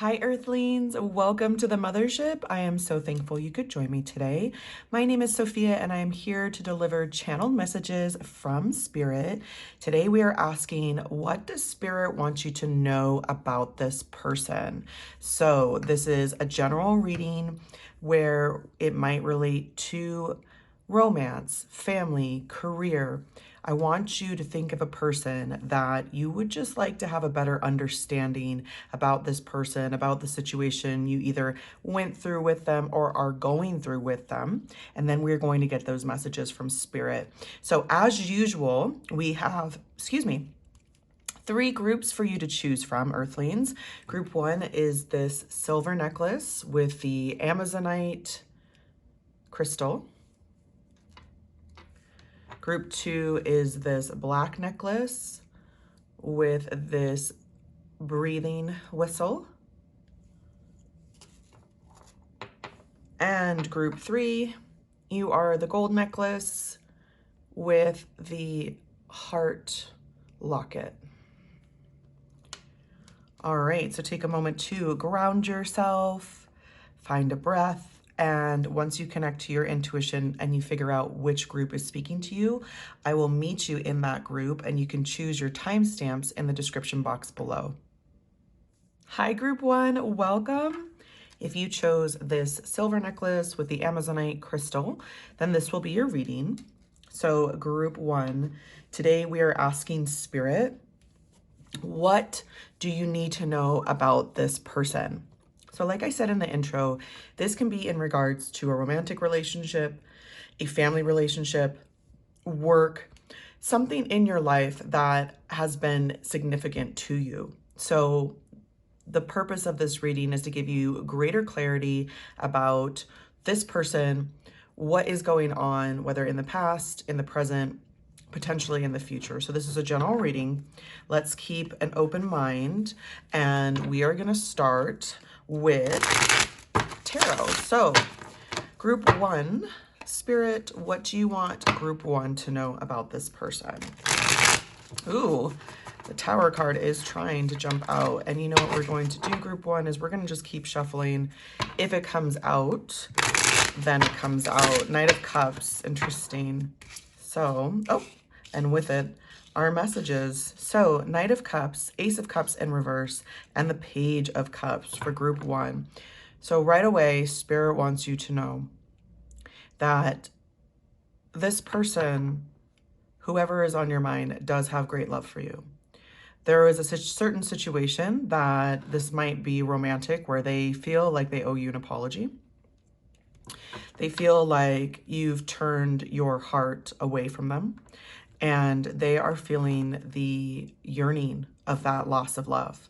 Hi, Earthlings. Welcome to the MotherShip. I am so thankful you could join me today. My name is Sophia, and I am here to deliver channeled messages from Spirit. Today, we are asking, what does Spirit want you to know about this person? So, this is a general reading where it might relate to romance, family, career. I want you to think of a person that you would just like to have a better understanding about this person, about the situation you either went through with them or are going through with them. And then we're going to get those messages from Spirit. So as usual, we have, three groups for you to choose from, Earthlings. Group one is this silver necklace with the Amazonite crystal. Group two is this black necklace with this breathing whistle. And group three, you are the gold necklace with the heart locket. All right, so take a moment to ground yourself, find a breath, and once you connect to your intuition and you figure out which group is speaking to you, I will meet you in that group and you can choose your timestamps in the description box below. Hi, group one, welcome. If you chose this silver necklace with the Amazonite crystal, then this will be your reading. So group one, today we are asking Spirit, what do you need to know about this person? So like I said in the intro, this can be in regards to a romantic relationship, a family relationship, work, something in your life that has been significant to you. So the purpose of this reading is to give you greater clarity about this person, what is going on, whether in the past, in the present, potentially in the future. So this is a general reading. Let's keep an open mind, and we are going to start with tarot. So group one, Spirit, what do you want group one to know about this person? Ooh, the Tower card is trying to jump out. And you know what we're going to do, group one, is we're going to just keep shuffling. If it comes out, then it comes out. Knight of Cups, interesting. So, oh, and with it, our messages. So, Knight of Cups, Ace of Cups in reverse, and the Page of Cups for group one. So right away, Spirit wants you to know that this person, whoever is on your mind, does have great love for you. There is a certain situation that this might be romantic where they feel like they owe you an apology. They feel like you've turned your heart away from them, and they are feeling the yearning of that loss of love.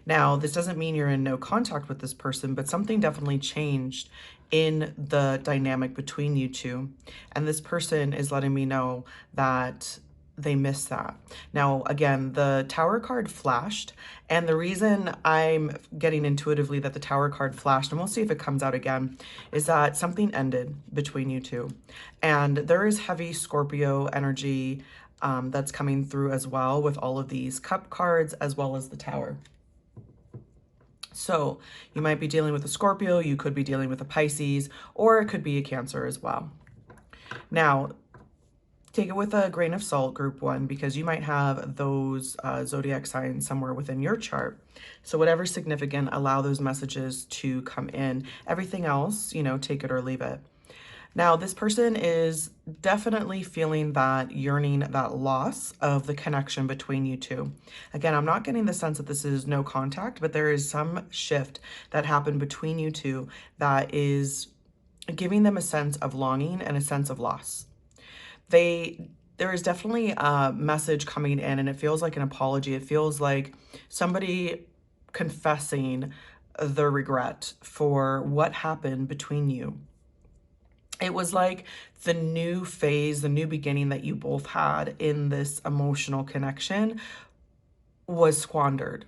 Now, this doesn't mean you're in no contact with this person, but something definitely changed in the dynamic between you two. And this person is letting me know that they miss that. Now, again, the Tower card flashed, and the reason I'm getting intuitively that the Tower card flashed, and we'll see if it comes out again, is that something ended between you two. And there is heavy Scorpio energy that's coming through as well with all of these cup cards as well as the Tower. So you might be dealing with a Scorpio, you could be dealing with a Pisces, or it could be a Cancer as well. Now, take it with a grain of salt, group one, because you might have those zodiac signs somewhere within your chart. So whatever's significant, allow those messages to come in. Everything else, you know, take it or leave it. Now, this person is definitely feeling that yearning, that loss of the connection between you two. Again, I'm not getting the sense that this is no contact, but there is some shift that happened between you two that is giving them a sense of longing and a sense of loss. There is definitely a message coming in, and it feels like an apology. It feels like somebody confessing the regret for what happened between you. It was like the new phase, the new beginning that you both had in this emotional connection was squandered.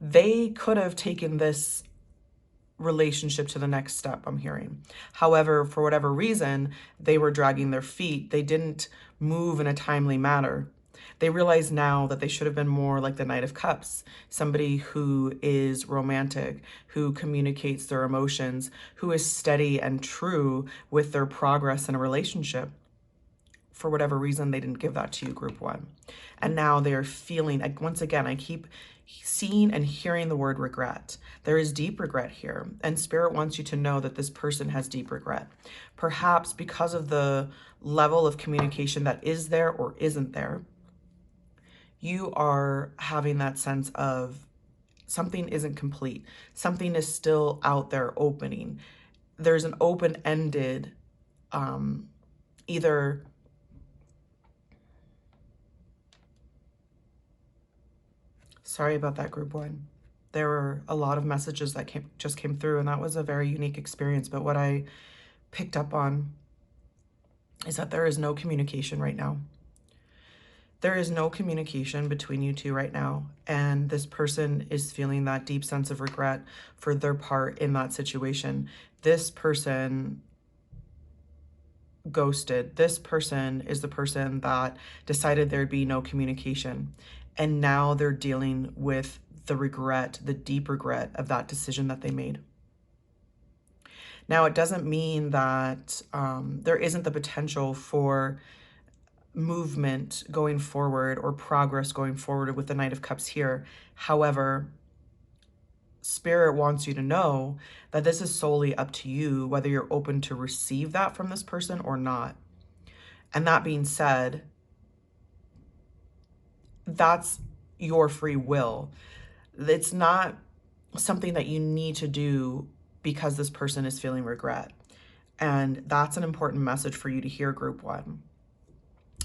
They could have taken this relationship to the next step, I'm hearing. However, for whatever reason, they were dragging their feet. They didn't move in a timely manner. They realize now that they should have been more like the Knight of Cups, somebody who is romantic, who communicates their emotions, who is steady and true with their progress in a relationship. For whatever reason, they didn't give that to you, group one. And now they're feeling, like, once again, I keep seeing and hearing the word regret. There is deep regret here. And Spirit wants you to know that this person has deep regret. Perhaps because of the level of communication that is there or isn't there, you are having that sense of something isn't complete. Something is still out there opening. There's an open-ended, either sorry about that, group one. There were a lot of messages that just came through, and that was a very unique experience. But what I picked up on is that there is no communication right now. There is no communication between you two right now, and this person is feeling that deep sense of regret for their part in that situation. This person ghosted. This person is the person that decided there'd be no communication. And now they're dealing with the regret, the deep regret of that decision that they made. Now, it doesn't mean that there isn't the potential for movement going forward or progress going forward with the Knight of Cups here. However, Spirit wants you to know that this is solely up to you, whether you're open to receive that from this person or not. And that being said, that's your free will. It's not something that you need to do because this person is feeling regret. And that's an important message for you to hear, group one.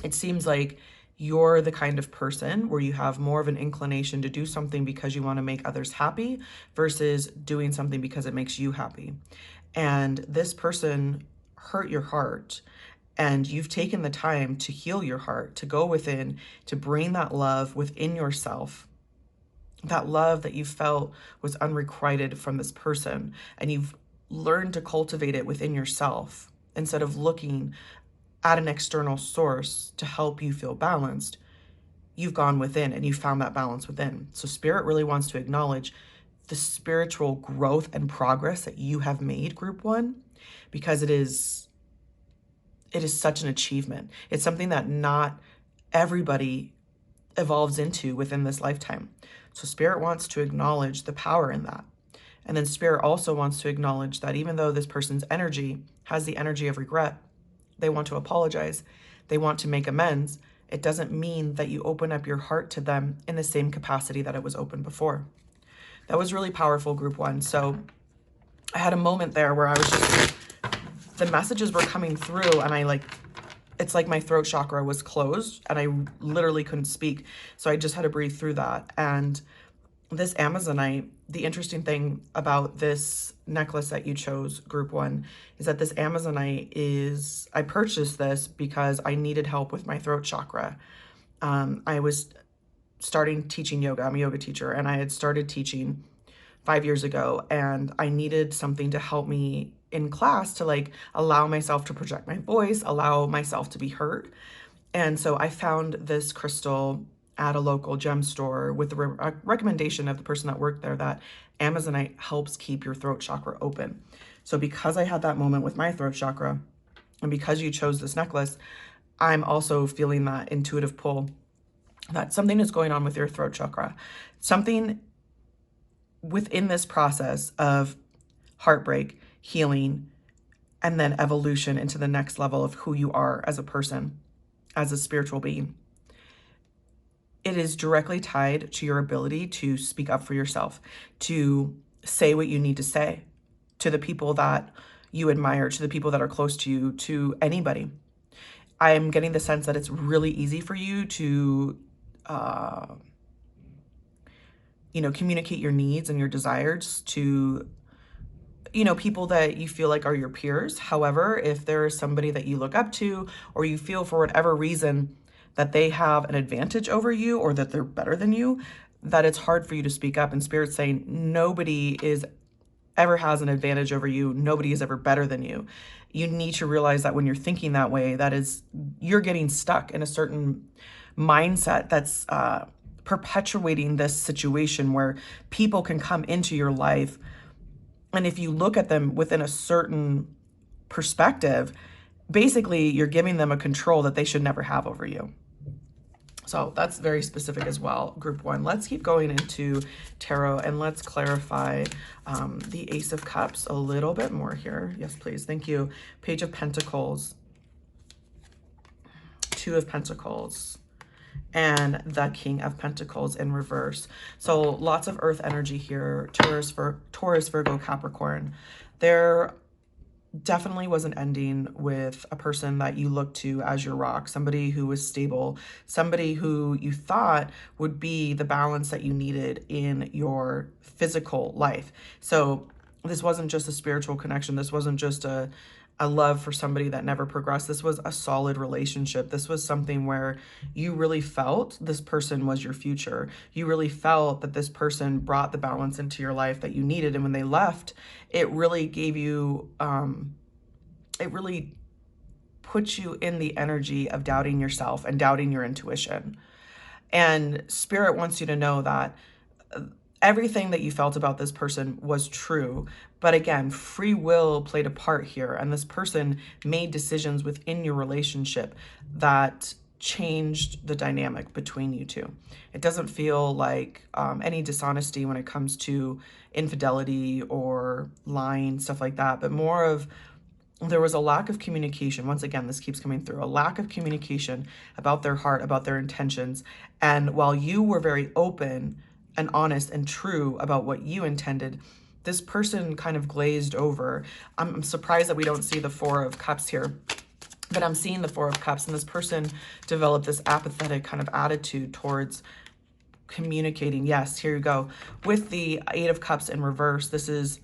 It seems like you're the kind of person where you have more of an inclination to do something because you want to make others happy versus doing something because it makes you happy. And this person hurt your heart, and you've taken the time to heal your heart, to go within, to bring that love within yourself, that love that you felt was unrequited from this person, and you've learned to cultivate it within yourself instead of looking at an external source to help you feel balanced. You've gone within and you found that balance within. So Spirit really wants to acknowledge the spiritual growth and progress that you have made, group one, because it is such an achievement. It's something that not everybody evolves into within this lifetime. So Spirit wants to acknowledge the power in that. And then Spirit also wants to acknowledge that even though this person's energy has the energy of regret, they want to apologize, they want to make amends, it doesn't mean that you open up your heart to them in the same capacity that it was open before. That was really powerful, group one. So I had a moment there where I was just, the messages were coming through and it's like my throat chakra was closed and I literally couldn't speak. So I just had to breathe through that. And this Amazonite, the interesting thing about this necklace that you chose, group one, is that this Amazonite is, I purchased this because I needed help with my throat chakra. I was starting teaching yoga. I'm a yoga teacher, and I had started teaching 5 years ago, and I needed something to help me in class to allow myself to project my voice, allow myself to be heard. And so I found this crystal at a local gem store with the recommendation of the person that worked there that Amazonite helps keep your throat chakra open. So because I had that moment with my throat chakra, and because you chose this necklace, I'm also feeling that intuitive pull that something is going on with your throat chakra. Something within this process of heartbreak, healing, and then evolution into the next level of who you are as a person, as a spiritual being. It is directly tied to your ability to speak up for yourself, to say what you need to say to the people that you admire, to the people that are close to you, to anybody. I am getting the sense that it's really easy for you to, communicate your needs and your desires to, people that you feel like are your peers. However, if there is somebody that you look up to, or you feel for whatever reason that they have an advantage over you or that they're better than you, that it's hard for you to speak up. And Spirit's saying nobody ever has an advantage over you. Nobody is ever better than you. You need to realize that when you're thinking that way, that is, you're getting stuck in a certain mindset that's perpetuating this situation where people can come into your life, and if you look at them within a certain perspective, basically you're giving them a control that they should never have over you. So that's very specific as well, group one. Let's keep going into tarot and let's clarify the Ace of Cups a little bit more here. Yes, please. Thank you. Page of Pentacles, Two of Pentacles, and the King of Pentacles in reverse. So lots of earth energy here. Taurus, Virgo, Capricorn. There definitely was an ending with a person that you looked to as your rock, somebody who was stable, somebody who you thought would be the balance that you needed in your physical life. So this wasn't just a spiritual connection. This wasn't just a love for somebody that never progressed. This was a solid relationship. This was something where you really felt this person was your future. You really felt that this person brought the balance into your life that you needed. And when they left, it really gave you, it really put you in the energy of doubting yourself and doubting your intuition. And Spirit wants you to know that everything that you felt about this person was true. But again, free will played a part here. And this person made decisions within your relationship that changed the dynamic between you two. It doesn't feel like any dishonesty when it comes to infidelity or lying, stuff like that, but more of there was a lack of communication. Once again, this keeps coming through, a lack of communication about their heart, about their intentions. And while you were very open and honest and true about what you intended, this person kind of glazed over. I'm surprised that we don't see the Four of Cups here, but I'm seeing the Four of Cups, and this person developed this apathetic kind of attitude towards communicating. Yes, here you go. With the Eight of Cups in reverse, this is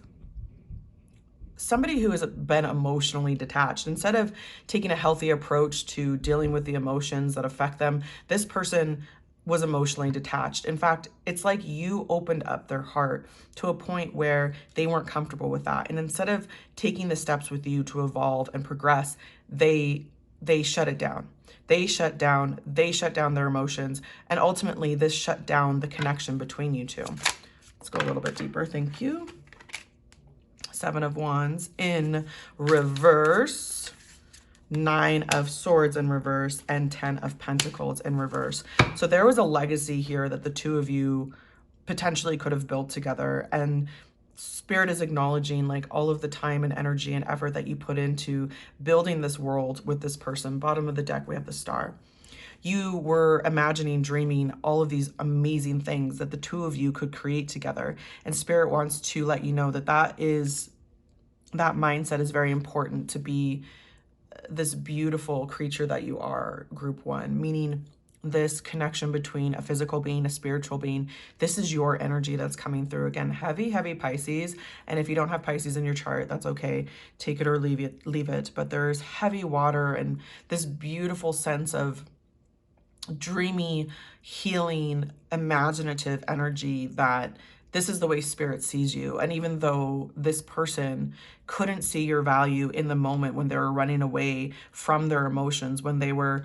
somebody who has been emotionally detached. Instead of taking a healthy approach to dealing with the emotions that affect them, this person was emotionally detached. In fact, it's like you opened up their heart to a point where they weren't comfortable with that. And instead of taking the steps with you to evolve and progress, they shut it down. They shut down their emotions. And ultimately, this shut down the connection between you two. Let's go a little bit deeper. Thank you. Seven of Wands in reverse, Nine of Swords in reverse, and 10 of Pentacles in reverse. So there was a legacy here that the two of you potentially could have built together. And Spirit is acknowledging like all of the time and energy and effort that you put into building this world with this person. Bottom of the deck, we have the Star. You were imagining, dreaming all of these amazing things that the two of you could create together. And Spirit wants to let you know that that mindset is very important to be this beautiful creature that you are, group one, meaning this connection between a physical being, a spiritual being. This is your energy that's coming through. Again, heavy, heavy Pisces. And if you don't have Pisces in your chart, that's okay. Take it or leave it. But there's heavy water and this beautiful sense of dreamy, healing, imaginative energy that this is the way Spirit sees you. And even though this person couldn't see your value in the moment when they were running away from their emotions, when they were,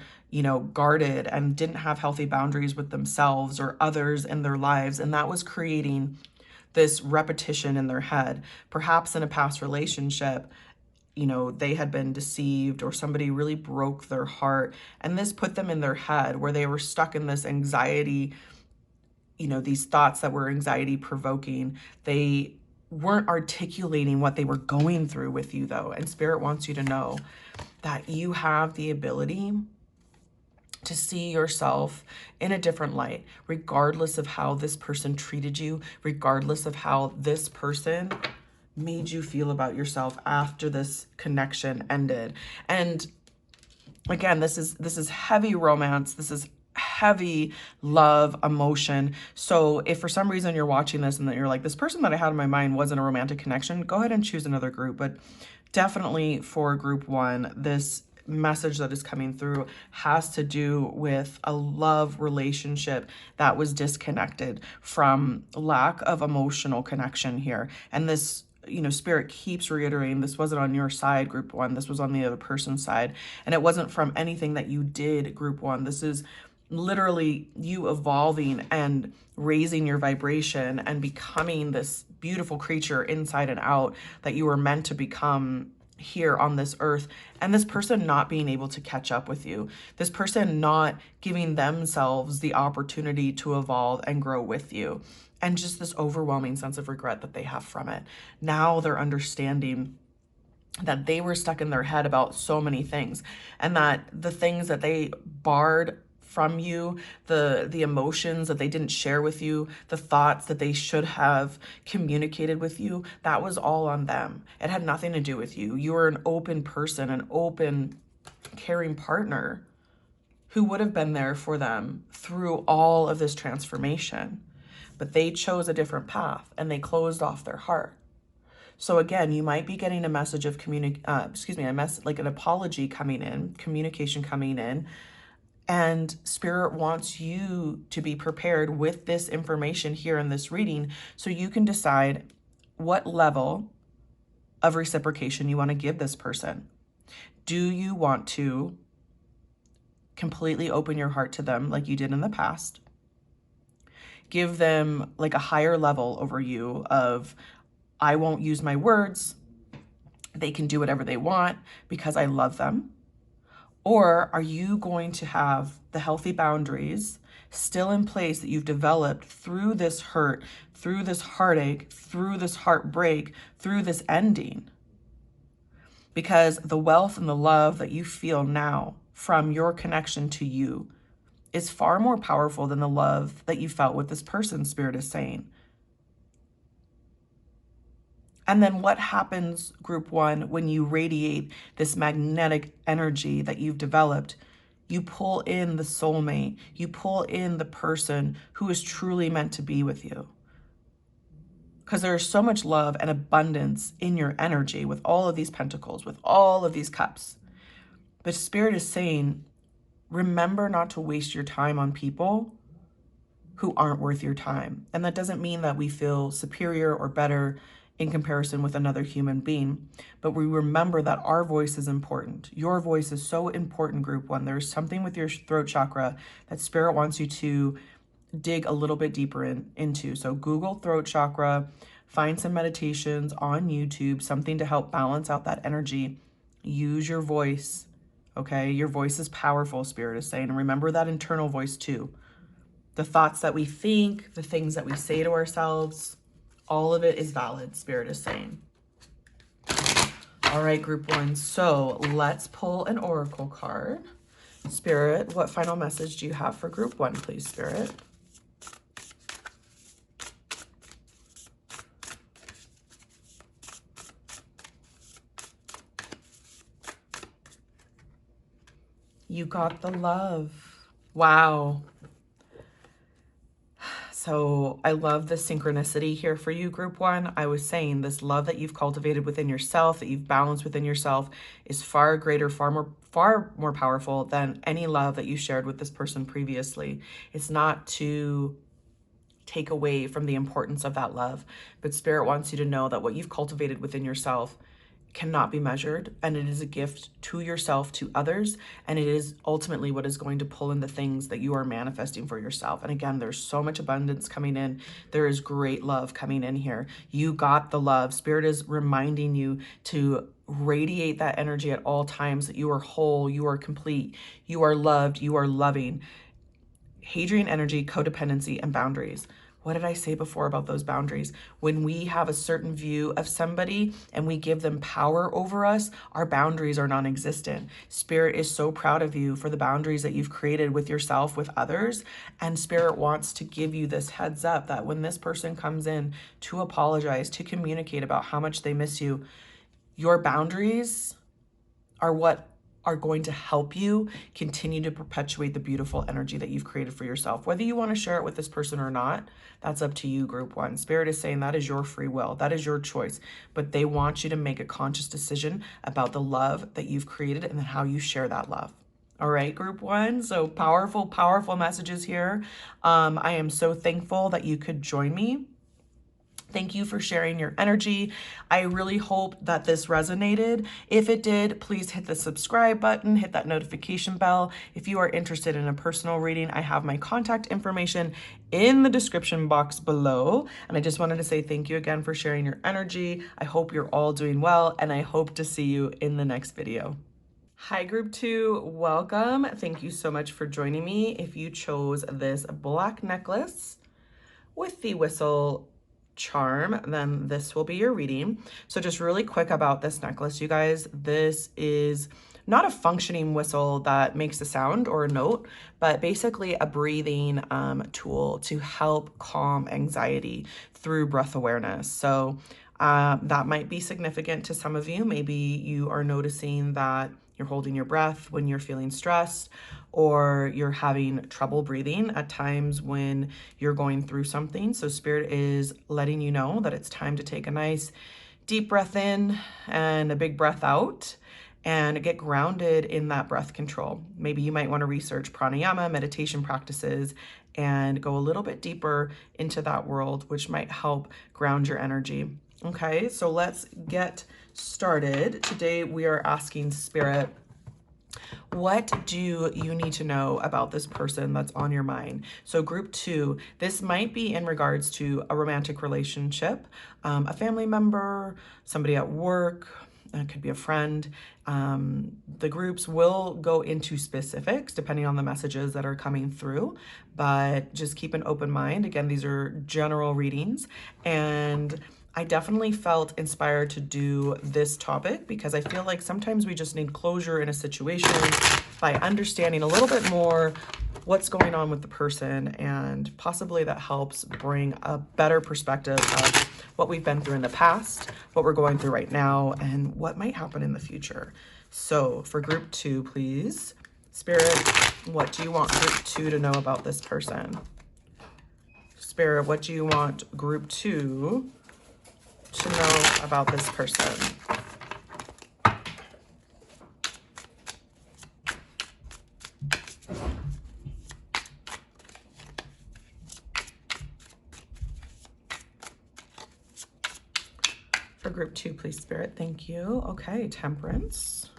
guarded and didn't have healthy boundaries with themselves or others in their lives, and that was creating this repetition in their head, perhaps in a past relationship, they had been deceived or somebody really broke their heart. And this put them in their head where they were stuck in this anxiety, these thoughts that were anxiety provoking. They weren't articulating what they were going through with you though. And Spirit wants you to know that you have the ability to see yourself in a different light, regardless of how this person treated you, regardless of how this person made you feel about yourself after this connection ended. And again, this is heavy romance. This is heavy love, emotion. So if for some reason you're watching this and that you're like, this person that I had in my mind wasn't a romantic connection, go ahead and choose another group. But definitely for group one, this message that is coming through has to do with a love relationship that was disconnected from lack of emotional connection here. And this, Spirit keeps reiterating, this wasn't on your side, group one. This was on the other person's side. And it wasn't from anything that you did, group one. This is literally you evolving and raising your vibration and becoming this beautiful creature inside and out that you were meant to become here on this earth, and this person not being able to catch up with you, this person not giving themselves the opportunity to evolve and grow with you, and just this overwhelming sense of regret that they have from it. Now they're understanding that they were stuck in their head about so many things, and that the things that they barred from you, the emotions that they didn't share with you, the thoughts that they should have communicated with you, that was all on them. It had nothing to do with you. You were an open person, an open, caring partner who would have been there for them through all of this transformation. But they chose a different path and they closed off their heart. So again, you might be getting a message of like an apology coming in, communication coming in, and Spirit wants you to be prepared with this information here in this reading so you can decide what level of reciprocation you want to give this person. Do you want to completely open your heart to them like you did in the past? Give them like a higher level over you of, I won't use my words. They can do whatever they want because I love them. Or are you going to have the healthy boundaries still in place that you've developed through this hurt, through this heartache, through this heartbreak, through this ending? Because the wealth and the love that you feel now from your connection to you is far more powerful than the love that you felt with this person, Spirit is saying. And then what happens, group one, when you radiate this magnetic energy that you've developed? You pull in the soulmate. You pull in the person who is truly meant to be with you. Because there's so much love and abundance in your energy with all of these pentacles, with all of these cups. But Spirit is saying, remember not to waste your time on people who aren't worth your time. And that doesn't mean that we feel superior or better in comparison with another human being, but we remember that our voice is important. Your voice is so important, group one. There's something with your throat chakra that Spirit wants you to dig a little bit deeper into. So Google throat chakra, find some meditations on YouTube, something to help balance out that energy. Use your voice, okay? Your voice is powerful, Spirit is saying. And remember that internal voice too. The thoughts that we think, the things that we say to ourselves, all of it is valid, Spirit is saying. All right, group one. So let's pull an oracle card. Spirit, what final message do you have for group one, please, Spirit? You got the love. Wow. So I love the synchronicity here for you, group one. I was saying this love that you've cultivated within yourself, that you've balanced within yourself, is far greater, far more powerful than any love that you shared with this person previously. It's not to take away from the importance of that love, but Spirit wants you to know that what you've cultivated within yourself cannot be measured, and it is a gift to yourself, to others, and it is ultimately what is going to pull in the things that you are manifesting for yourself. And again, there's so much abundance coming in. There is great love coming in here. You got the love. Spirit is reminding you to radiate that energy at all times, that you are whole, you are complete, you are loved, you are loving. Hadrian energy, codependency, and boundaries. What did I say before about those boundaries? When we have a certain view of somebody and we give them power over us, our boundaries are non-existent. Spirit is so proud of you for the boundaries that you've created with yourself, with others. And Spirit wants to give you this heads up that when this person comes in to apologize, to communicate about how much they miss you, your boundaries are what are going to help you continue to perpetuate the beautiful energy that you've created for yourself. Whether you want to share it with this person or not, that's up to you, group one. Spirit is saying that is your free will. That is your choice. But they want you to make a conscious decision about the love that you've created and then how you share that love. All right, group one. So powerful, powerful messages here. I am so thankful that you could join me Thank you for sharing your energy. I really hope that this resonated. If it did, please hit the subscribe button, hit that notification bell. If you are interested in a personal reading, I have my contact information in the description box below. And I just wanted to say thank you again for sharing your energy. I hope you're all doing well, and I hope to see you in the next video. Hi, group 2, welcome. Thank you so much for joining me. If you chose this black necklace with the whistle charm, then this will be your reading. So just really quick about this necklace, you guys, this is not a functioning whistle that makes a sound or a note, but basically a breathing tool to help calm anxiety through breath awareness. So that might be significant to some of you. Maybe you are noticing that you're holding your breath when you're feeling stressed, or you're having trouble breathing at times when you're going through something. So Spirit is letting you know that it's time to take a nice deep breath in and a big breath out and get grounded in that breath control. Maybe you might want to research pranayama, meditation practices, and go a little bit deeper into that world, which might help ground your energy. Okay, so let's get started. Today we are asking Spirit, what do you need to know about this person that's on your mind? So group 2, this might be in regards to a romantic relationship, a family member, somebody at work, it could be a friend. The groups will go into specifics depending on the messages that are coming through, but just keep an open mind. Again, these are general readings, and I definitely felt inspired to do this topic because I feel like sometimes we just need closure in a situation by understanding a little bit more what's going on with the person, and possibly that helps bring a better perspective of what we've been through in the past, what we're going through right now, and what might happen in the future. So for group 2, please, Spirit, what do you want group 2 to know about this person? Spirit, what do you want group 2 to know about this person? For group 2, please, Spirit. Thank you. Okay, Temperance.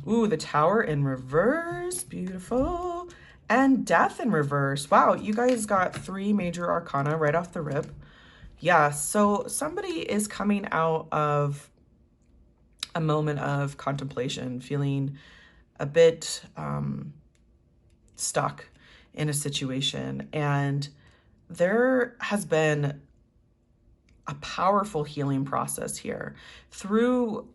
Ooh, the Tower in reverse. Beautiful. And Death in reverse. Wow, you guys got 3 major arcana right off the rip. Yeah, so somebody is coming out of a moment of contemplation, feeling a bit stuck in a situation. And there has been a powerful healing process here through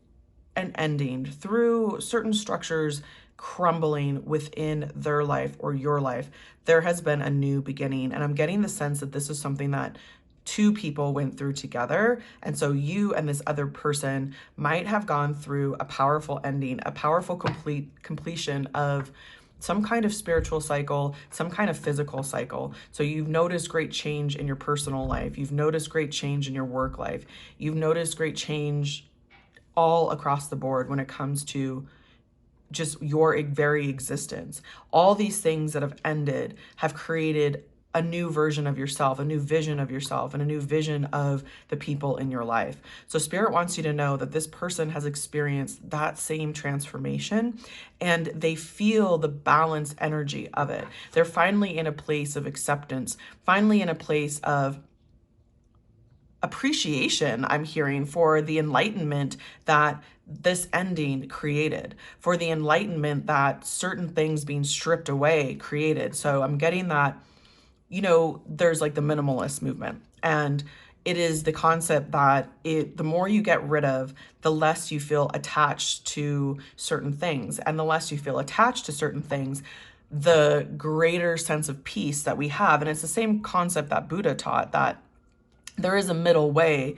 an ending, through certain structures crumbling within their life or your life. There has been a new beginning. And I'm getting the sense that this is something that 2 people went through together. And so you and this other person might have gone through a powerful ending, a powerful completion of some kind of spiritual cycle, some kind of physical cycle. So you've noticed great change in your personal life. You've noticed great change in your work life. You've noticed great change all across the board when it comes to just your very existence. All these things that have ended have created a new version of yourself, a new vision of yourself, and a new vision of the people in your life. So Spirit wants you to know that this person has experienced that same transformation, and they feel the balanced energy of it. They're finally in a place of acceptance, finally in a place of appreciation, I'm hearing, for the enlightenment that this ending created, for the enlightenment that certain things being stripped away created. So I'm getting that, you know, there's like the minimalist movement, and it is the concept that the more you get rid of, the less you feel attached to certain things. And the less you feel attached to certain things, the greater sense of peace that we have. And it's the same concept that Buddha taught, that there is a middle way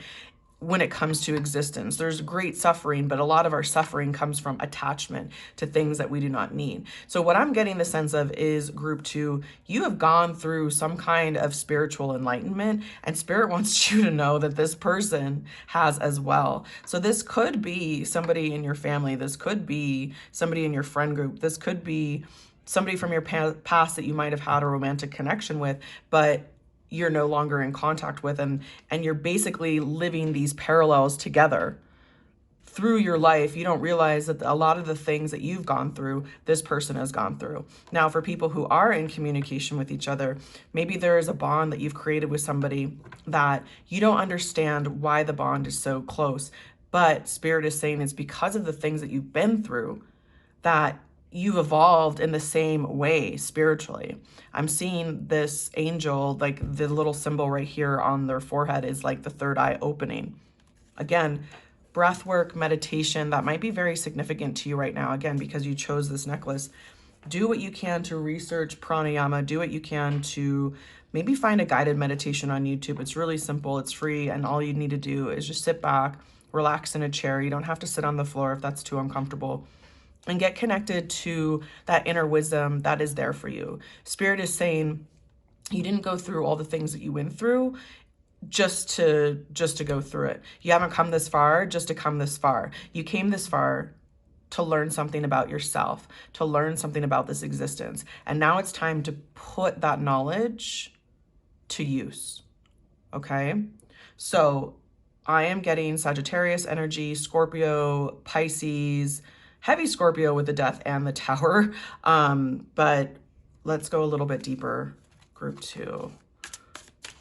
when it comes to existence. There's great suffering, but a lot of our suffering comes from attachment to things that we do not need. So what I'm getting the sense of is group 2, you have gone through some kind of spiritual enlightenment, and Spirit wants you to know that this person has as well. So this could be somebody in your family. This could be somebody in your friend group. This could be somebody from your past that you might have had a romantic connection with, but you're no longer in contact with, and you're basically living these parallels together through your life. You don't realize that a lot of the things that you've gone through, this person has gone through. Now, for people who are in communication with each other, maybe there is a bond that you've created with somebody that you don't understand why the bond is so close, but Spirit is saying it's because of the things that you've been through that you've evolved in the same way spiritually. I'm seeing this angel, like the little symbol right here on their forehead is like the third eye opening. Again, breath work, meditation, that might be very significant to you right now, again, because you chose this necklace. Do what you can to research pranayama. Do what you can to maybe find a guided meditation on YouTube. It's really simple. It's free. And all you need to do is just sit back, relax in a chair. You don't have to sit on the floor if that's too uncomfortable. And get connected to that inner wisdom that is there for you. Spirit is saying you didn't go through all the things that you went through just to go through it. You haven't come this far just to come this far. You came this far to learn something about yourself, to learn something about this existence. And now it's time to put that knowledge to use. Okay? So I am getting Sagittarius energy, Scorpio, Pisces, heavy Scorpio with the Death and the Tower. But let's go a little bit deeper. Group 2.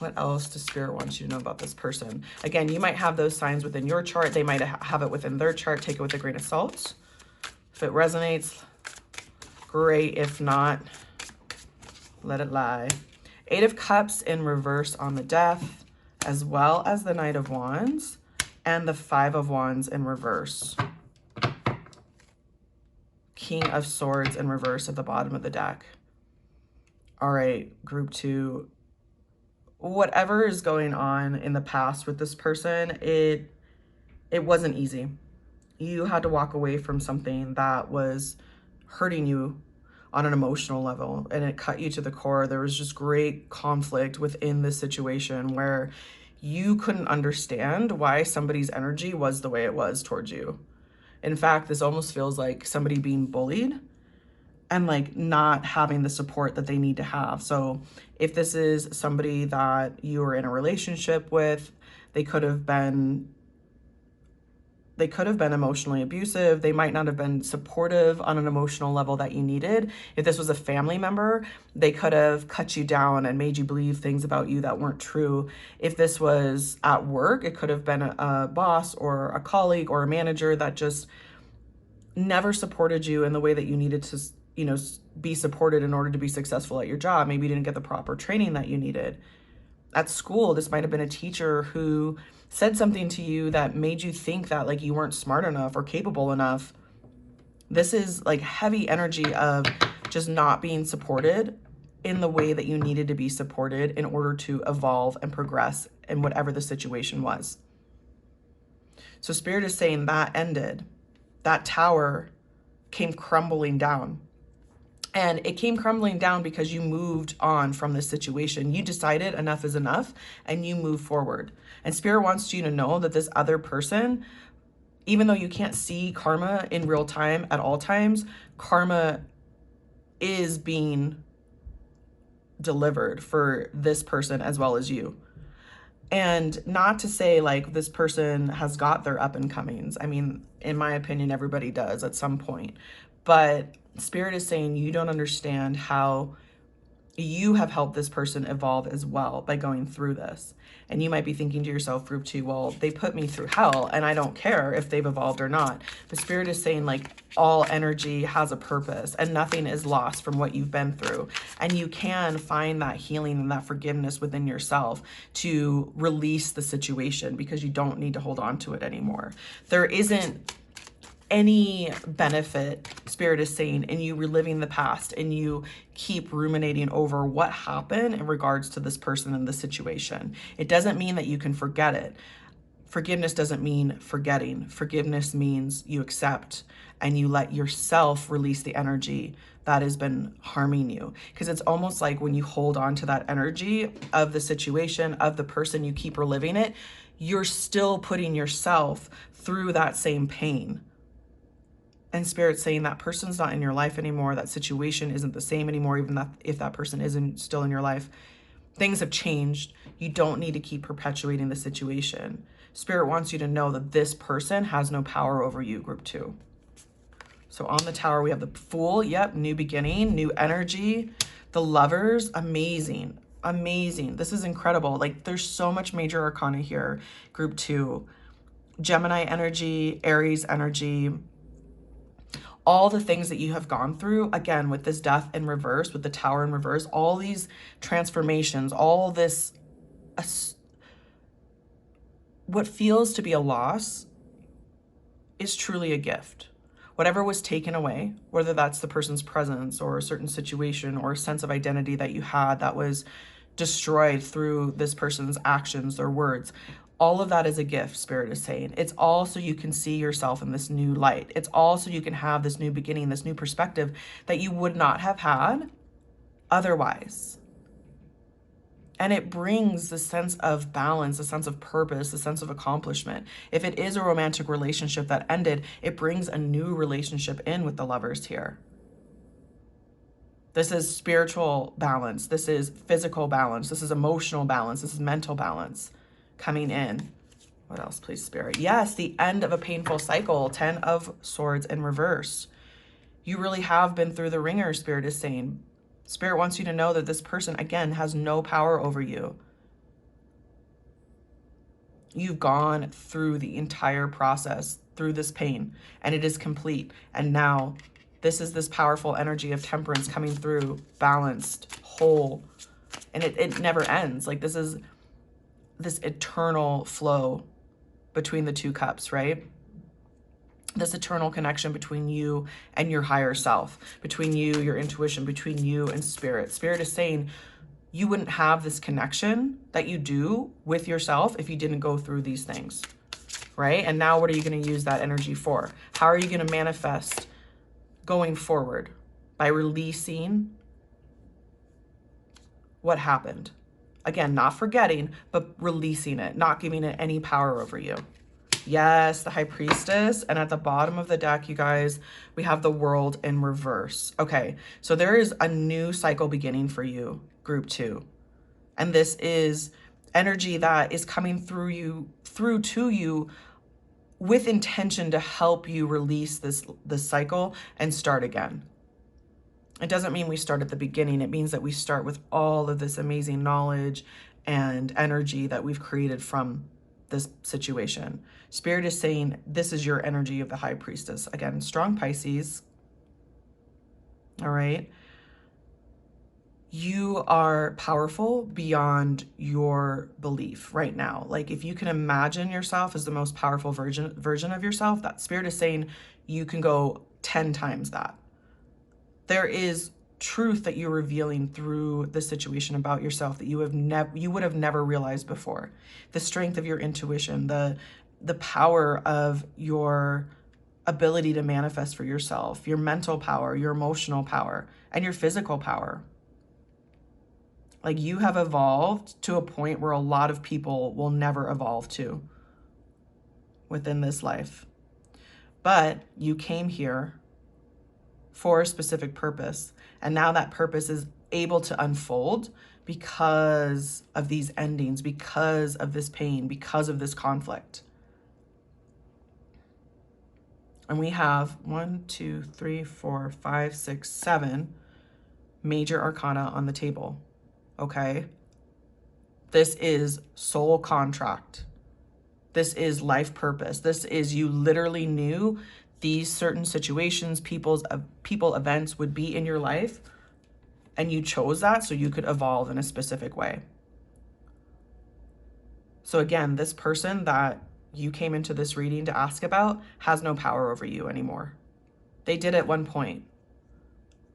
What else does Spirit want you to know about this person? Again, you might have those signs within your chart. They might have it within their chart. Take it with a grain of salt. If it resonates, great. If not, let it lie. 8 of Cups in reverse on the Death, as well as the Knight of Wands, and the 5 of Wands in reverse. King of Swords in reverse at the bottom of the deck. All right, group 2. Whatever is going on in the past with this person, it wasn't easy. You had to walk away from something that was hurting you on an emotional level, and it cut you to the core. There was just great conflict within this situation where you couldn't understand why somebody's energy was the way it was towards you. In fact, this almost feels like somebody being bullied and like not having the support that they need to have. So if this is somebody that you were in a relationship with, they could have been emotionally abusive. They might not have been supportive on an emotional level that you needed. If this was a family member, they could have cut you down and made you believe things about you that weren't true. If this was at work, it could have been a boss or a colleague or a manager that just never supported you in the way that you needed to, be supported in order to be successful at your job. Maybe you didn't get the proper training that you needed. At school, this might have been a teacher who said something to you that made you think that like you weren't smart enough or capable enough. This is like heavy energy of just not being supported in the way that you needed to be supported in order to evolve and progress in whatever the situation was. So Spirit is saying that ended. That tower came crumbling down. And it came crumbling down because you moved on from this situation. You decided enough is enough and you move forward. And Spirit wants you to know that this other person, even though you can't see karma in real time at all times, karma is being delivered for this person as well as you. And not to say like this person has got their up and comings. I mean, in my opinion, everybody does at some point. But Spirit is saying you don't understand how you have helped this person evolve as well by going through this. And you might be thinking to yourself, group 2, well, they put me through hell and I don't care if they've evolved or not. But Spirit is saying like all energy has a purpose and nothing is lost from what you've been through. And you can find that healing and that forgiveness within yourself to release the situation because you don't need to hold on to it anymore. There isn't any benefit, Spirit is saying, in you reliving the past and you keep ruminating over what happened in regards to this person and the situation. It doesn't mean that you can forget it. Forgiveness doesn't mean forgetting. Forgiveness means you accept and you let yourself release the energy that has been harming you. Because it's almost like when you hold on to that energy of the situation, of the person, you keep reliving it, you're still putting yourself through that same pain. And Spirit's saying that person's not in your life anymore. That situation isn't the same anymore, even if that person isn't still in your life. Things have changed. You don't need to keep perpetuating the situation. Spirit wants you to know that this person has no power over you, group 2. So on the Tower, we have the Fool. Yep, new beginning, new energy. The Lovers, amazing, amazing. This is incredible. Like, there's so much major arcana here, group 2. Gemini energy, Aries energy, all the things that you have gone through, again, with this Death in reverse, with the Tower in reverse, all these transformations, all this, what feels to be a loss is truly a gift. Whatever was taken away, whether that's the person's presence or a certain situation or a sense of identity that you had that was destroyed through this person's actions or words, all of that is a gift, Spirit is saying. It's all so you can see yourself in this new light. It's all so you can have this new beginning, this new perspective that you would not have had otherwise. And it brings the sense of balance, a sense of purpose, a sense of accomplishment. If it is a romantic relationship that ended, it brings a new relationship in with the Lovers here. This is spiritual balance. This is physical balance. This is emotional balance. This is mental balance coming in. What else, please, Spirit? Yes, the end of a painful cycle. 10 of Swords in reverse. You really have been through the ringer, Spirit is saying. Spirit wants you to know that this person, again, has no power over you. You've gone through the entire process, through this pain, and it is complete. And now this is this powerful energy of Temperance coming through, balanced, whole, and it never ends. Like, this is this eternal flow between the 2 cups, right? This eternal connection between you and your higher self, between you, your intuition, between you and Spirit. Spirit is saying you wouldn't have this connection that you do with yourself if you didn't go through these things, right? And now what are you going to use that energy for? How are you going to manifest going forward? By releasing what happened. Again, not forgetting, but releasing it, not giving it any power over you. Yes, the High Priestess. And at the bottom of the deck, you guys, we have the World in reverse. Okay, so there is a new cycle beginning for you, group 2. And this is energy that is coming through to you with intention to help you release this cycle and start again. It doesn't mean we start at the beginning. It means that we start with all of this amazing knowledge and energy that we've created from this situation. Spirit is saying this is your energy of the High Priestess. Again, strong Pisces. All right. You are powerful beyond your belief right now. Like, if you can imagine yourself as the most powerful version of yourself, that Spirit is saying you can go 10 times that. There is truth that you're revealing through the situation about yourself that you would have never realized before. The strength of your intuition, the power of your ability to manifest for yourself, your mental power, your emotional power, and your physical power. Like, you have evolved to a point where a lot of people will never evolve to within this life. But you came here for a specific purpose. And now that purpose is able to unfold because of these endings, because of this pain, because of this conflict. And we have 1, 2, 3, 4, 5, 6, 7 major arcana on the table. Okay? This is soul contract. This is life purpose. This is, you literally knew these certain situations, people, events would be in your life, and you chose that so you could evolve in a specific way. So again, this person that you came into this reading to ask about has no power over you anymore. They did at one point.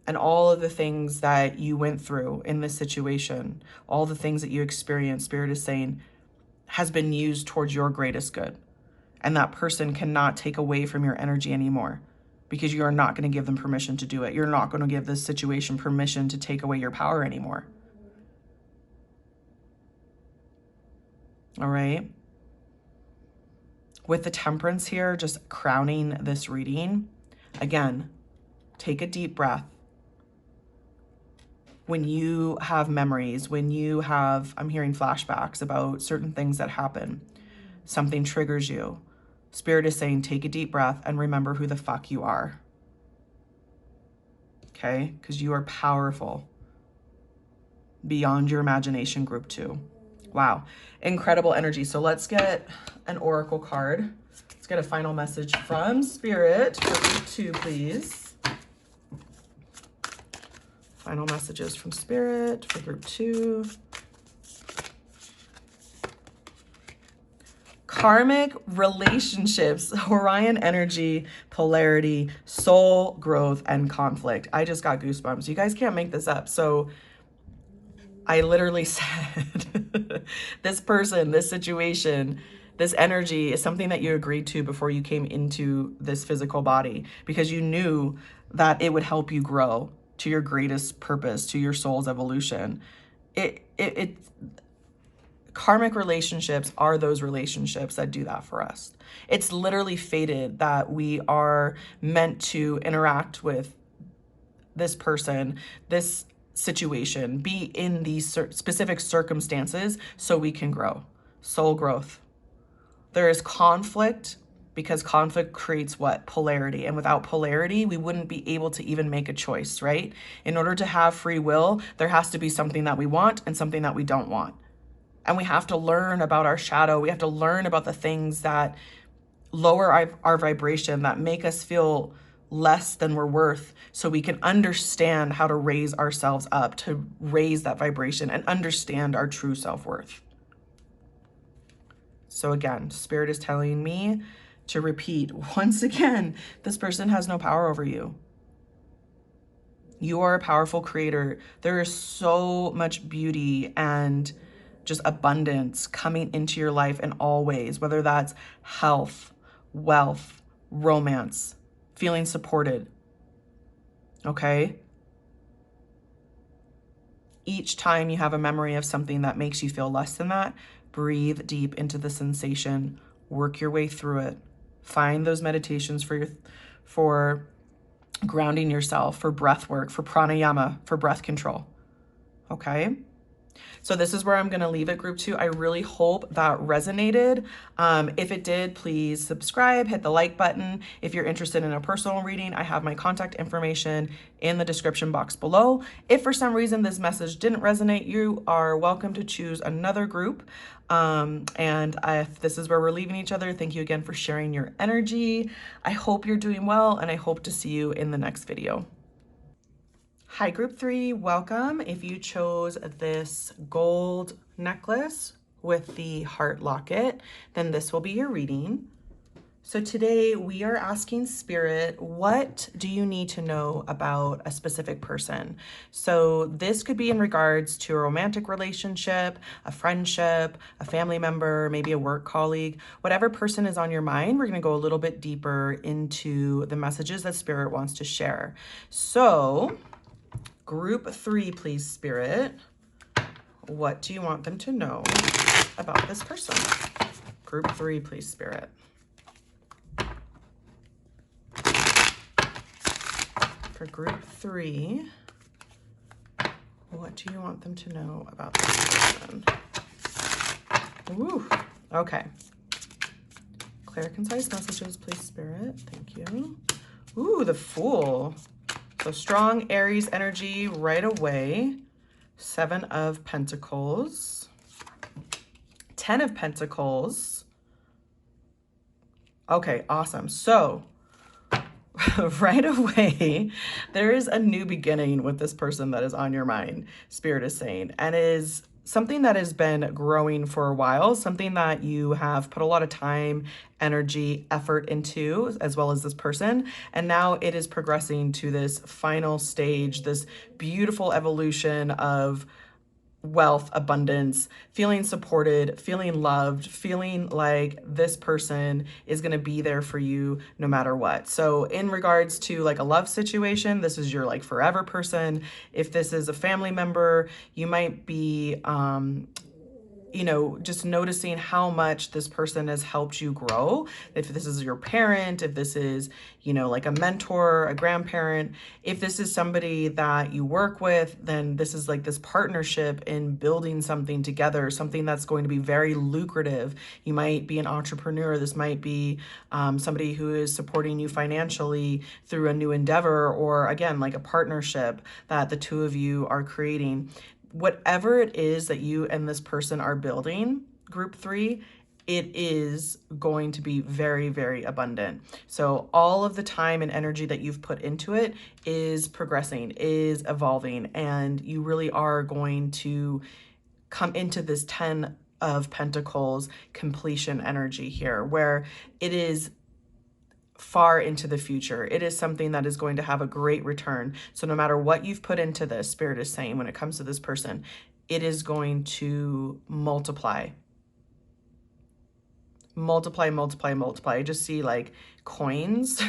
And all of the things that you went through in this situation, all the things that you experienced, Spirit is saying, has been used towards your greatest good. And that person cannot take away from your energy anymore, because you are not going to give them permission to do it. You're not going to give this situation permission to take away your power anymore. All right. With the Temperance here, just crowning this reading, again, take a deep breath. when you have memories, when you have, I'm hearing flashbacks about certain things that happen, something triggers you, Spirit is saying, take a deep breath and remember who the fuck you are. Okay? Because you are powerful beyond your imagination, group 2. Wow. Incredible energy. So let's get an oracle card. Let's get a final message from Spirit for group 2, please. Final messages from Spirit for group 2. Karmic relationships, Orion energy, polarity, soul growth, and conflict. I just got goosebumps. You guys can't make this up. So I literally said, this person, this situation, this energy is something that you agreed to before you came into this physical body, because you knew that it would help you grow to your greatest purpose, to your soul's evolution. Karmic relationships are those relationships that do that for us. It's literally fated that we are meant to interact with this person, this situation, be in these specific circumstances so we can grow. Soul growth. There is conflict because conflict creates what? Polarity. And without polarity, we wouldn't be able to even make a choice, right? In order to have free will, there has to be something that we want and something that we don't want. And we have to learn about our shadow. We have to learn about the things that lower our vibration, that make us feel less than we're worth, so we can understand how to raise ourselves up, to raise that vibration and understand our true self-worth. So again, Spirit is telling me to repeat once again, this person has no power over you. You are a powerful creator. There is so much beauty and just abundance coming into your life in all ways, whether that's health, wealth, romance, feeling supported. Okay? Each time you have a memory of something that makes you feel less than that, breathe deep into the sensation, work your way through it. Find those meditations for grounding yourself, for breath work, for pranayama, for breath control. Okay? So this is where I'm going to leave it, group 2. I really hope that resonated. If it did, please subscribe, hit the like button. If you're interested in a personal reading, I have my contact information in the description box below. If for some reason this message didn't resonate, you are welcome to choose another group. If this is where we're leaving each other, thank you again for sharing your energy. I hope you're doing well, and I hope to see you in the next video. Hi, group 3, welcome. If you chose this gold necklace with the heart locket, then this will be your reading. So today we are asking Spirit, what do you need to know about a specific person? So this could be in regards to a romantic relationship, a friendship, a family member, maybe a work colleague, whatever person is on your mind. We're going to go a little bit deeper into the messages that Spirit wants to share. So group 3, please, Spirit. What do you want them to know about this person? Group 3, please, Spirit. For group 3, what do you want them to know about this person? Ooh, okay. Clear, concise messages, please, Spirit. Thank you. Ooh, the Fool. So strong Aries energy right away. 7 of Pentacles. 10 of Pentacles. Okay, awesome. So right away, there is a new beginning with this person that is on your mind, Spirit is saying, and it is something that has been growing for a while, something that you have put a lot of time, energy, effort into, as well as this person. And now it is progressing to this final stage, this beautiful evolution of wealth, abundance, feeling supported, feeling loved, feeling like this person is going to be there for you no matter what. So in regards to like a love situation, this is your like forever person. If this is a family member, you might be just noticing how much this person has helped you grow. If this is your parent, if this is, like a mentor, a grandparent, if this is somebody that you work with, then this is like this partnership in building something together, something that's going to be very lucrative. You might be an entrepreneur. This might be somebody who is supporting you financially through a new endeavor, or again, like a partnership that the two of you are creating. Whatever it is that you and this person are building, group 3, it is going to be very, very abundant. So all of the time and energy that you've put into it is progressing, is evolving, and you really are going to come into this 10 of Pentacles completion energy here, where it is far into the future. It is something that is going to have a great return. So no matter what you've put into this, Spirit is saying when it comes to this person, it is going to multiply. Multiply, multiply, multiply. I just see like coins,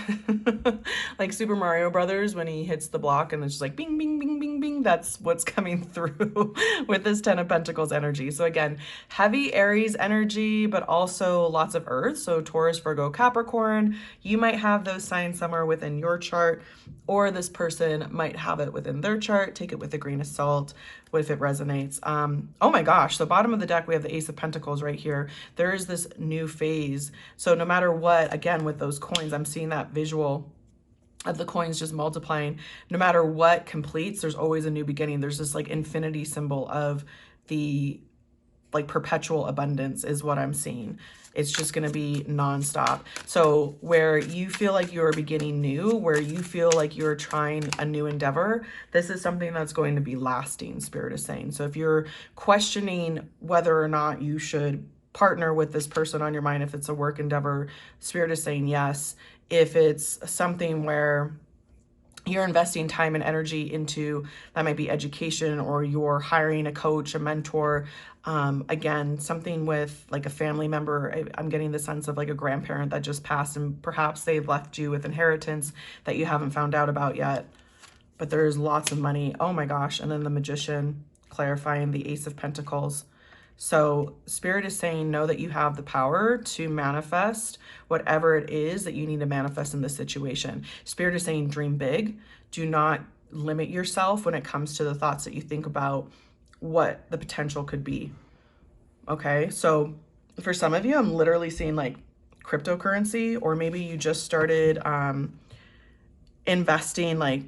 like Super Mario Brothers when he hits the block and it's just like bing, bing, bing, bing, bing. That's what's coming through with this 10 of Pentacles energy. So again, heavy Aries energy, but also lots of Earth. So Taurus, Virgo, Capricorn, you might have those signs somewhere within your chart, or this person might have it within their chart. Take it with a grain of salt if it resonates. Oh my gosh, the bottom of the deck, we have the Ace of Pentacles right here. There is this new phase. So no matter what, again, with those coins, I'm seeing that visual of the coins just multiplying. No matter what completes, there's always a new beginning. There's this like infinity symbol of the like perpetual abundance is what I'm seeing. It's just going to be nonstop. So where you feel like you're beginning new, where you feel like you're trying a new endeavor, this is something that's going to be lasting, Spirit is saying. So if you're questioning whether or not you should partner with this person on your mind, if it's a work endeavor, Spirit is saying yes. If it's something where you're investing time and energy into, that might be education, or you're hiring a coach, a mentor, again, something with like a family member. I'm getting the sense of like a grandparent that just passed and perhaps they left you with inheritance that you haven't found out about yet, but there's lots of money. Oh my gosh. And then the Magician clarifying the Ace of Pentacles. So Spirit is saying, know that you have the power to manifest whatever it is that you need to manifest in this situation. Spirit is saying, dream big. Do not limit yourself when it comes to the thoughts that you think about what the potential could be. Okay, so for some of you, I'm literally seeing like cryptocurrency, or maybe you just started investing like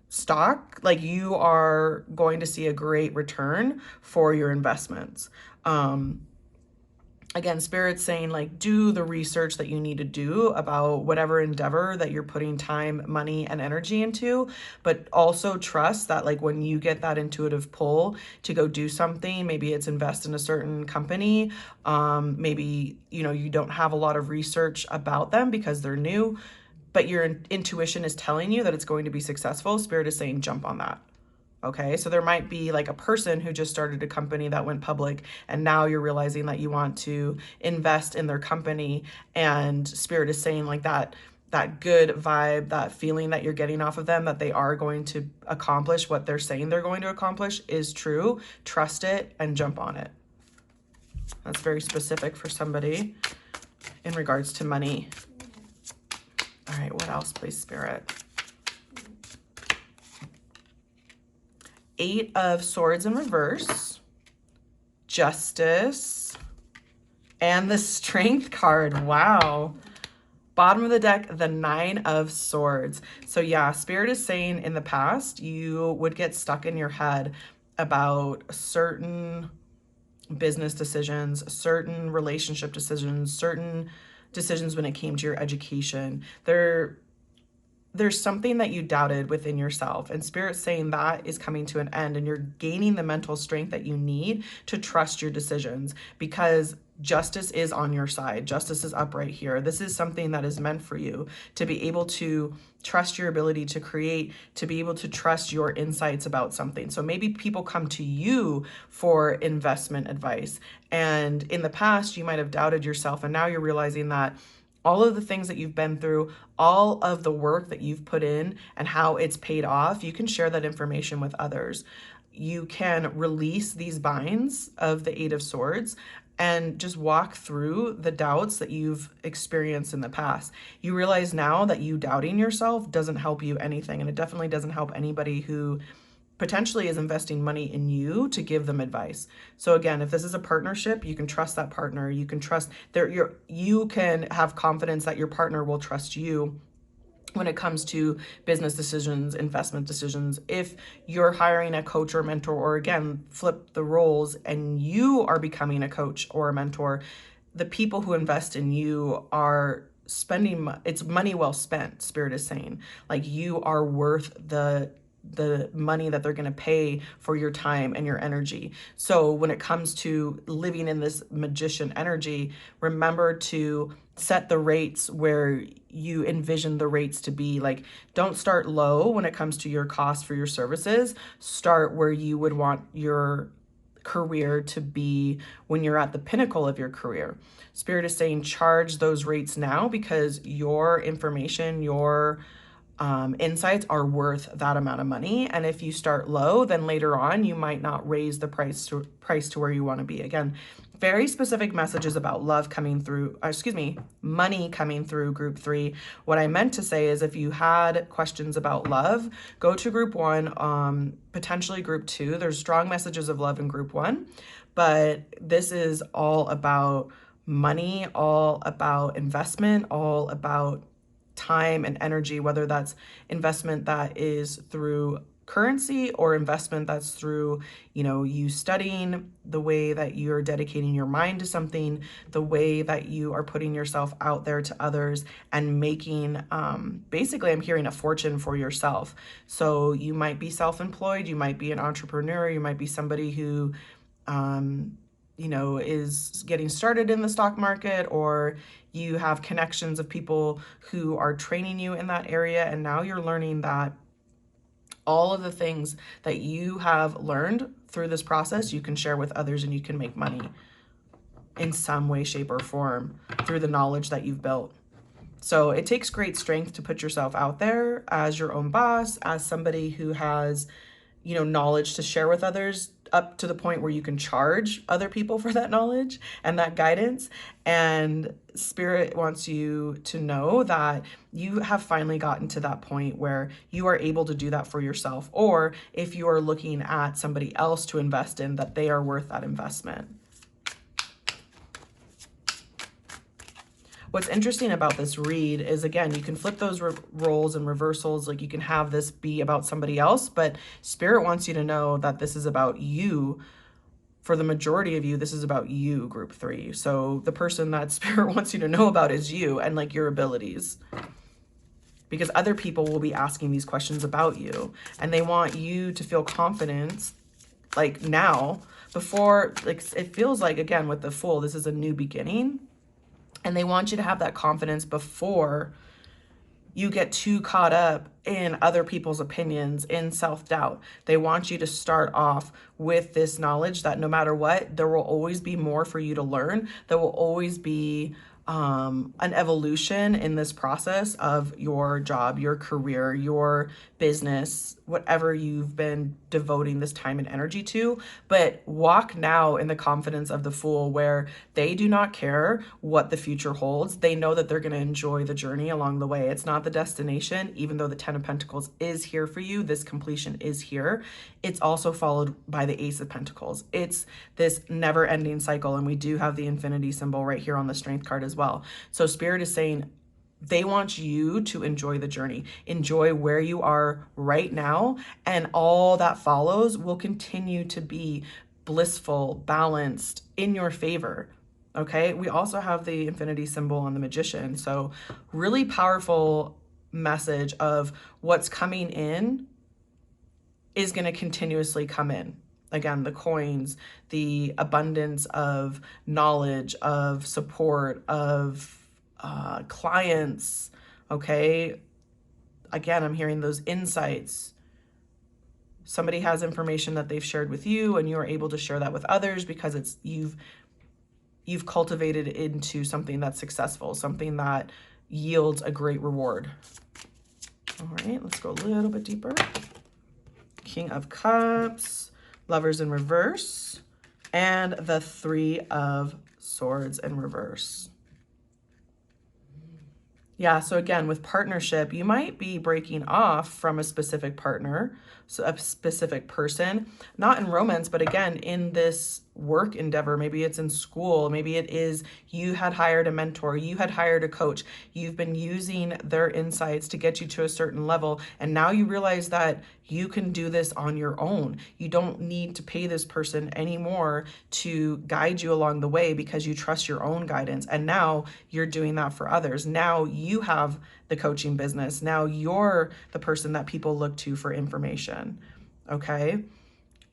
stock. Like you are going to see a great return for your investments. Again, Spirit's saying like do the research that you need to do about whatever endeavor that you're putting time, money, and energy into, but also trust that like when you get that intuitive pull to go do something, maybe it's invest in a certain company, maybe you don't have a lot of research about them because they're new, but your intuition is telling you that it's going to be successful. Spirit is saying jump on that. Okay, so there might be like a person who just started a company that went public, and now you're realizing that you want to invest in their company, and Spirit is saying like that good vibe, that feeling that you're getting off of them, that they are going to accomplish what they're saying they're going to accomplish is true. Trust it and jump on it. That's very specific for somebody in regards to money. All right, what else, please, Spirit? 8 of Swords in reverse, Justice, and the Strength card. Wow. Bottom of the deck, the 9 of Swords. So yeah, Spirit is saying in the past, you would get stuck in your head about certain business decisions, certain relationship decisions, certain decisions when it came to your education. There's something that you doubted within yourself, and Spirit's saying that is coming to an end, and you're gaining the mental strength that you need to trust your decisions, because justice is on your side. Justice is up right here. This is something that is meant for you to be able to trust your ability to create, to be able to trust your insights about something. So maybe people come to you for investment advice, and in the past you might have doubted yourself, and now you're realizing that all of the things that you've been through, all of the work that you've put in and how it's paid off, you can share that information with others. you can release these binds of the Eight of Swords and just walk through the doubts that you've experienced in the past. You realize now that you doubting yourself doesn't help you anything, and it definitely doesn't help anybody who potentially is investing money in you to give them advice. So again, if this is a partnership, you can trust that partner. You can trust you can have confidence that your partner will trust you when it comes to business decisions, investment decisions. If you're hiring a coach or mentor, or again, flip the roles and you are becoming a coach or a mentor, the people who invest in you are spending, it's money well spent, Spirit is saying. Like, you are worth the money that they're going to pay for your time and your energy. So when it comes to living in this magician energy, remember to set the rates where you envision the rates to be. Like, don't start low when it comes to your cost for your services. Start where you would want your career to be when you're at the pinnacle of your career. Spirit is saying charge those rates now, because your information, your insights are worth that amount of money. And if you start low, then later on you might not raise the price to where you want to be. Again, very specific messages about love coming through, money coming through group 3. What I meant to say is, if you had questions about love, go to group 1, potentially group 2. There's strong messages of love in group 1, but this is all about money, all about investment, all about time and energy, whether that's investment that is through currency or investment that's through, you studying, the way that you're dedicating your mind to something, the way that you are putting yourself out there to others and making, basically, I'm hearing a fortune for yourself. So you might be self-employed, you might be an entrepreneur, you might be somebody who, is getting started in the stock market, or you have connections of people who are training you in that area. And now you're learning that all of the things that you have learned through this process, you can share with others, and you can make money in some way, shape, or form through the knowledge that you've built. So it takes great strength to put yourself out there as your own boss, as somebody who has, knowledge to share with others, up to the point where you can charge other people for that knowledge and that guidance. And Spirit wants you to know that you have finally gotten to that point where you are able to do that for yourself. Or if you are looking at somebody else to invest in, that they are worth that investment. What's interesting about this read is, again, you can flip those roles and reversals. Like, you can have this be about somebody else, but Spirit wants you to know that this is about you. For the majority of you, this is about you, group 3. So the person that Spirit wants you to know about is you, and like your abilities. Because other people will be asking these questions about you, and they want you to feel confident, like now, before, like, it feels like, again, with the Fool, this is a new beginning. And they want you to have that confidence before you get too caught up in other people's opinions, in self-doubt. They want you to start off with this knowledge that no matter what, there will always be more for you to learn. There will always be an evolution in this process of your job, your career, your business, whatever you've been devoting this time and energy to. But walk now in the confidence of the Fool, where they do not care what the future holds. They know that they're going to enjoy the journey along the way. It's not the destination. Even though the 10 of Pentacles is here for you, this completion is here. It's also followed by the Ace of Pentacles. It's this never-ending cycle, and we do have the infinity symbol right here on the Strength card as well. So Spirit is saying they want you to enjoy the journey, enjoy where you are right now, and all that follows will continue to be blissful, balanced, in your favor. Okay, we also have the infinity symbol on the Magician. So really powerful message of what's coming in is going to continuously come in. Again, the coins, the abundance of knowledge, of support, of clients. Okay, again, I'm hearing those insights. Somebody has information that they've shared with you, and you are able to share that with others because it's you've cultivated it into something that's successful, something that yields a great reward. All right, let's go a little bit deeper. King of Cups, Lovers in reverse, and the Three of Swords in reverse. Yeah, so again, with partnership, you might be breaking off from a specific partner, so a specific person, not in romance, but again, in this work endeavor. Maybe it's in school. Maybe it is you had hired a mentor, you had hired a coach, you've been using their insights to get you to a certain level. And now you realize that you can do this on your own. You don't need to pay this person anymore to guide you along the way because you trust your own guidance. And now you're doing that for others. Now you have the coaching business. Now you're the person that people look to for information. Okay?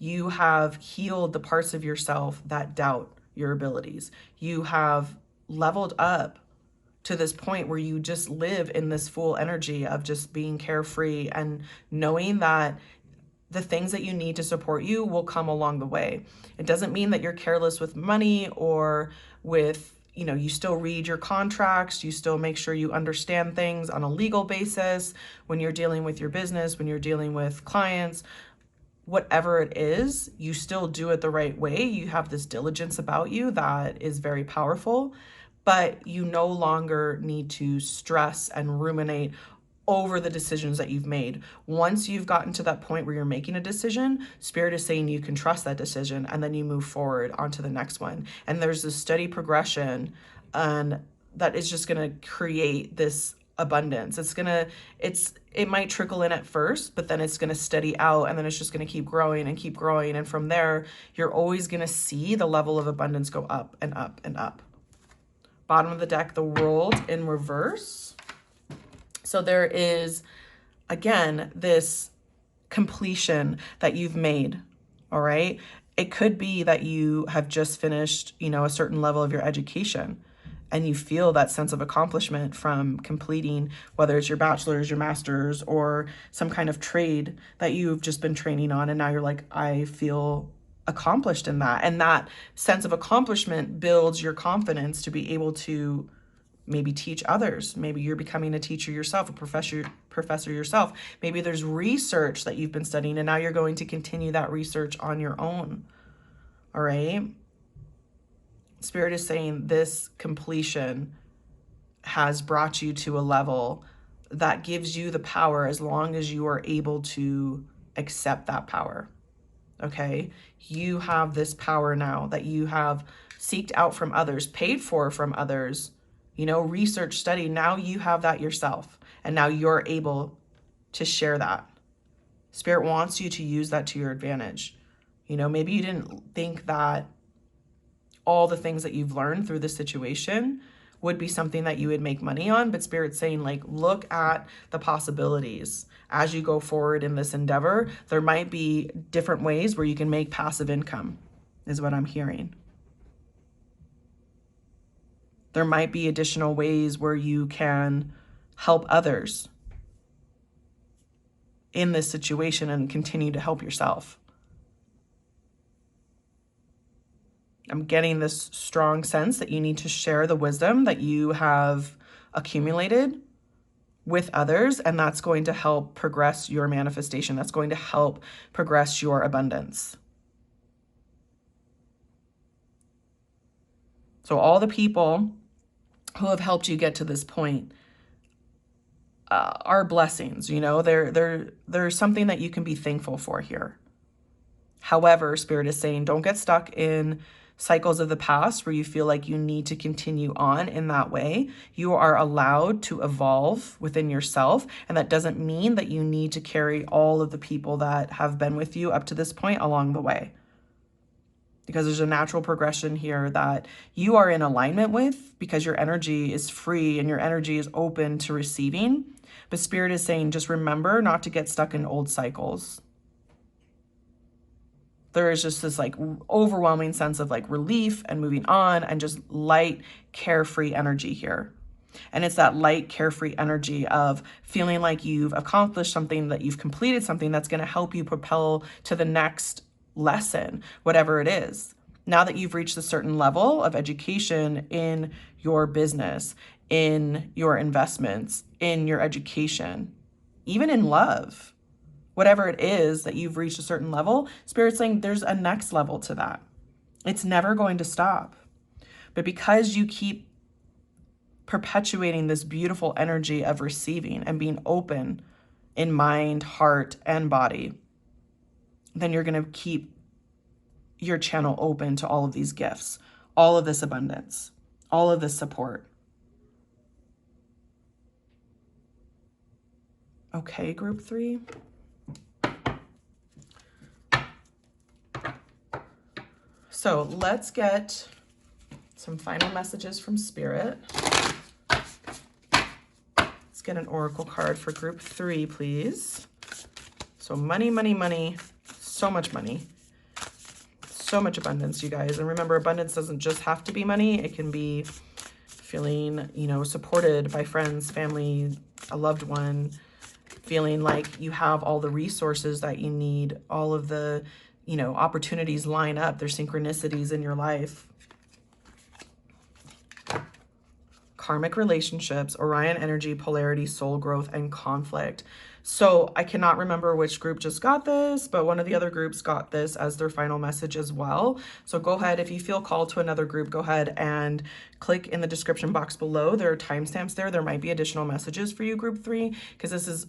You have healed the parts of yourself that doubt your abilities. You have leveled up to this point where you just live in this full energy of just being carefree and knowing that the things that you need to support you will come along the way. It doesn't mean that you're careless with money or with, you still read your contracts, you still make sure you understand things on a legal basis when you're dealing with your business, when you're dealing with clients. Whatever it is, you still do it the right way. You have this diligence about you that is very powerful, but you no longer need to stress and ruminate over the decisions that you've made. Once you've gotten to that point where you're making a decision, Spirit is saying you can trust that decision, and then you move forward onto the next one. And there's this steady progression, and that is just going to create this abundance. It might trickle in at first, but then it's going to steady out, and then it's just going to keep growing and keep growing. And from there, you're always going to see the level of abundance go up and up and up. Bottom of the deck, the World in reverse. So there is, again, this completion that you've made, all right? It could be that you have just finished, a certain level of your education, and you feel that sense of accomplishment from completing, whether it's your bachelor's, your master's, or some kind of trade that you've just been training on. And now you're like, I feel accomplished in that. And that sense of accomplishment builds your confidence to be able to maybe teach others. Maybe you're becoming a teacher yourself, a professor yourself. Maybe there's research that you've been studying, and now you're going to continue that research on your own. All right? Spirit is saying this completion has brought you to a level that gives you the power as long as you are able to accept that power. Okay? You have this power now that you have seeked out from others, paid for from others, research, study. Now you have that yourself, and now you're able to share that. Spirit wants you to use that to your advantage. Maybe you didn't think that all the things that you've learned through this situation would be something that you would make money on, but Spirit's saying, look at the possibilities as you go forward in this endeavor. There might be different ways where you can make passive income, is what I'm hearing. There might be additional ways where you can help others in this situation and continue to help yourself. I'm getting this strong sense that you need to share the wisdom that you have accumulated with others, and that's going to help progress your manifestation. That's going to help progress your abundance. So all the people who have helped you get to this point are blessings. There's something that you can be thankful for here. However, Spirit is saying, don't get stuck in cycles of the past where you feel like you need to continue on in that way. You are allowed to evolve within yourself, and that doesn't mean that you need to carry all of the people that have been with you up to this point along the way. Because there's a natural progression here that you are in alignment with, because your energy is free and your energy is open to receiving. But Spirit is saying, just remember not to get stuck in old cycles. There is just this overwhelming sense of relief and moving on and just light, carefree energy here. And it's that light, carefree energy of feeling like you've accomplished something, that you've completed something that's going to help you propel to the next lesson, whatever it is. Now that you've reached a certain level of education in your business, in your investments, in your education, even in love, whatever it is that you've reached a certain level, Spirit's saying there's a next level to that. It's never going to stop. But because you keep perpetuating this beautiful energy of receiving and being open in mind, heart, and body, then you're going to keep your channel open to all of these gifts, all of this abundance, all of this support. Okay, group 3. So let's get some final messages from Spirit. Let's get an oracle card for group 3, please. So money, money, money, so much money, so much abundance, you guys. And remember, abundance doesn't just have to be money. It can be feeling, supported by friends, family, a loved one, feeling like you have all the resources that you need, all of the, opportunities line up, there's synchronicities in your life. Karmic relationships, Orion energy, polarity, soul growth, and conflict. So I cannot remember which group just got this, but one of the other groups got this as their final message as well. So go ahead, if you feel called to another group, go ahead and click in the description box below. There are timestamps there. There might be additional messages for you, group 3, because this is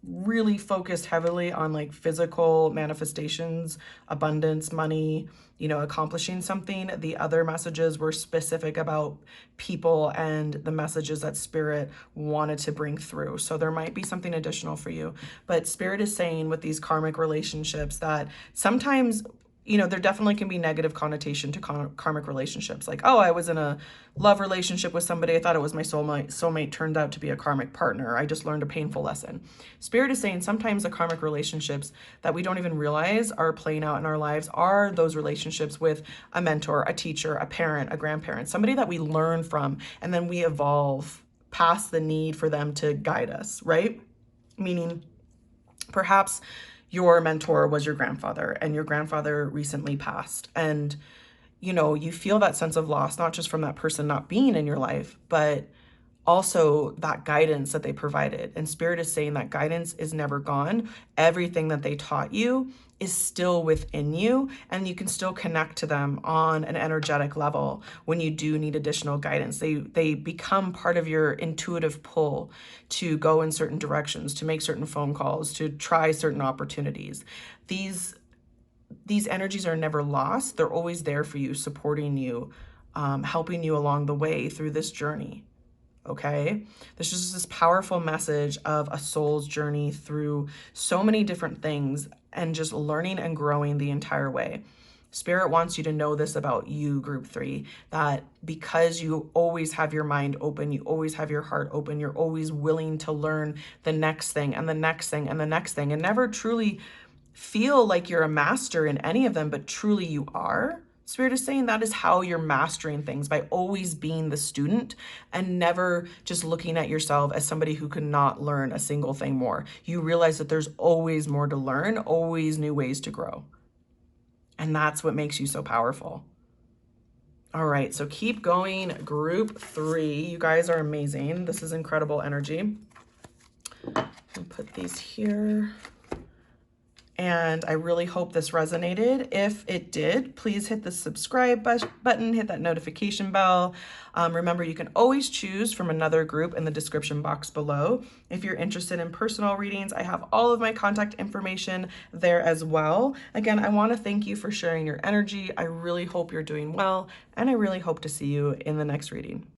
really focused heavily on like physical manifestations, abundance, money, accomplishing something. The other messages were specific about people and the messages that Spirit wanted to bring through. So there might be something additional for you. But Spirit is saying with these karmic relationships that sometimes, there definitely can be negative connotation to karmic relationships. Like, oh, I was in a love relationship with somebody. I thought it was my soulmate. Soulmate turned out to be a karmic partner. I just learned a painful lesson. Spirit is saying sometimes the karmic relationships that we don't even realize are playing out in our lives are those relationships with a mentor, a teacher, a parent, a grandparent, somebody that we learn from, and then we evolve past the need for them to guide us, right? Meaning, perhaps your mentor was your grandfather and your grandfather recently passed. And, you feel that sense of loss, not just from that person not being in your life, but also that guidance that they provided. And Spirit is saying that guidance is never gone. Everything that they taught you is still within you, and you can still connect to them on an energetic level when you do need additional guidance. They become part of your intuitive pull to go in certain directions, to make certain phone calls, to try certain opportunities. These energies are never lost. They're always there for you, supporting you, helping you along the way through this journey. Okay, this is just this powerful message of a soul's journey through so many different things and just learning and growing the entire way. Spirit wants you to know this about you, group 3, that because you always have your mind open, you always have your heart open, you're always willing to learn the next thing and the next thing and the next thing, and never truly feel like you're a master in any of them, but truly you are. Spirit is saying that is how you're mastering things, by always being the student and never just looking at yourself as somebody who could not learn a single thing more. You realize that there's always more to learn, always new ways to grow. And that's what makes you so powerful. All right, so keep going, group 3. You guys are amazing. This is incredible energy. I'll put these here. And I really hope this resonated. If it did, please hit the subscribe button, hit that notification bell. Remember, you can always choose from another group in the description box below. If you're interested in personal readings, I have all of my contact information there as well. Again, I want to thank you for sharing your energy. I really hope you're doing well, and I really hope to see you in the next reading.